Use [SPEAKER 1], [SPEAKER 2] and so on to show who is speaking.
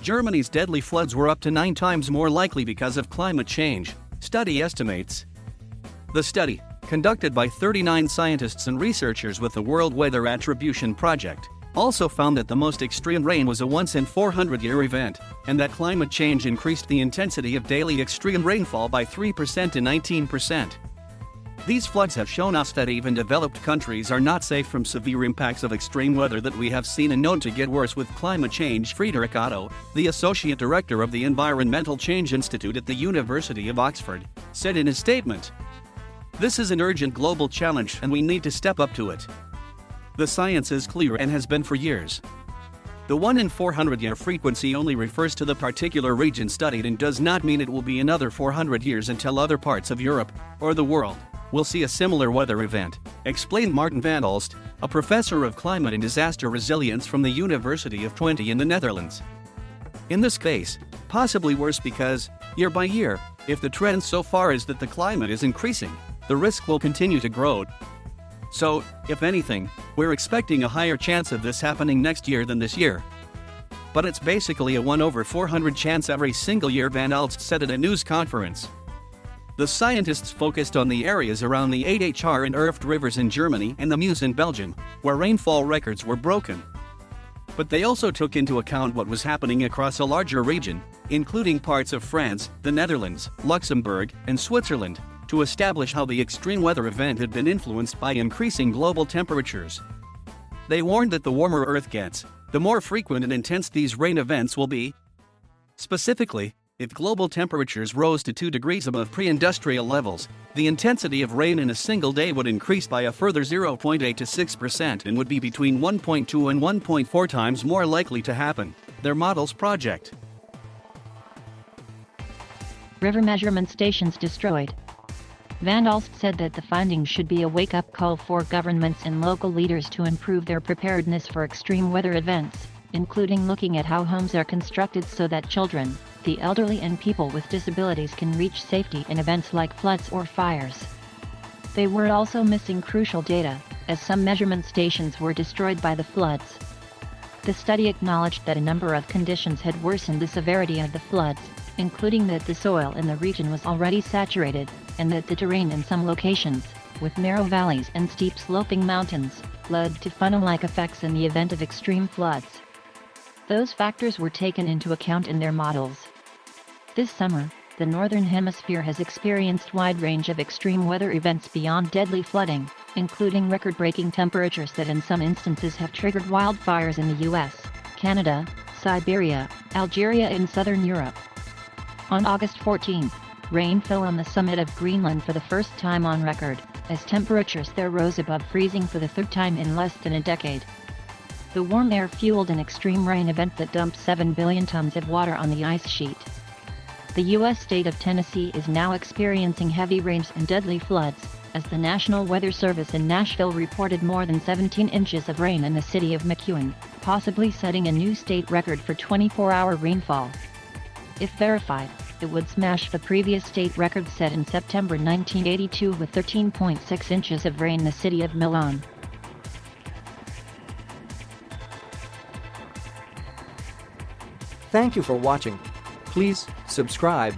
[SPEAKER 1] Germany's deadly floods were up to 9 times more likely because of climate change, study estimates. The study, conducted by 39 scientists and researchers with the World Weather Attribution project, also found that the most extreme rain was a once-in-400-year event, and that climate change increased the intensity of daily extreme rainfall by 3% to 19%. These floods have shown us that even developed countries are not safe from severe impacts of extreme weather that we have seen and known to get worse with climate change. Friedrich Otto, the Associate Director of the Environmental Change Institute at the University of Oxford, said in his statement, "This is an urgent global challenge and we need to step up to it. The science is clear and has been for years. The 1-in-400-year frequency only refers to the particular region studied and does not mean it will be another 400 years until other parts of Europe, or the world, will see a similar weather event," explained Martin van Alst, a professor of climate and disaster resilience from the University of Twente in the Netherlands. In this case, possibly worse because, year by year, if the trend so far is that the climate is increasing, the risk will continue to grow. So, if anything, we're expecting a higher chance of this happening next year than this year. But it's basically a 1/400 chance every single year, Van Alst said at a news conference. The scientists focused on the areas around the Ahr and Erft rivers in Germany and the Meuse in Belgium, where rainfall records were broken. But they also took into account what was happening across a larger region, including parts of France, the Netherlands, Luxembourg, and Switzerland, to establish how the extreme weather event had been influenced by increasing global temperatures. They warned that the warmer Earth gets, the more frequent and intense these rain events will be. Specifically, if global temperatures rose to 2 degrees above pre-industrial levels, the intensity of rain in a single day would increase by a further 0.8 to 6% and would be between 1.2 and 1.4 times more likely to happen, their models project.
[SPEAKER 2] River measurement stations destroyed. Van Alst said that the findings should be a wake-up call for governments and local leaders to improve their preparedness for extreme weather events, including looking at how homes are constructed so that children, the elderly and people with disabilities can reach safety in events like floods or fires. They were also missing crucial data, as some measurement stations were destroyed by the floods. The study acknowledged that a number of conditions had worsened the severity of the floods, including that the soil in the region was already saturated, and that the terrain in some locations, with narrow valleys and steep sloping mountains, led to funnel-like effects in the event of extreme floods. Those factors were taken into account in their models. This summer, the Northern Hemisphere has experienced a wide range of extreme weather events beyond deadly flooding, including record-breaking temperatures that in some instances have triggered wildfires in the US, Canada, Siberia, Algeria and southern Europe. On August 14, rain fell on the summit of Greenland for the first time on record, as temperatures there rose above freezing for the third time in less than a decade. The warm air fueled an extreme rain event that dumped 7 billion tons of water on the ice sheet. The U.S. state of Tennessee is now experiencing heavy rains and deadly floods, as the National Weather Service in Nashville reported more than 17 inches of rain in the city of McEwen, possibly setting a new state record for 24-hour rainfall. If verified, it would smash the previous state record set in September 1982 with 13.6 inches of rain in the city of Milan.
[SPEAKER 3] Thank you for watching. Please subscribe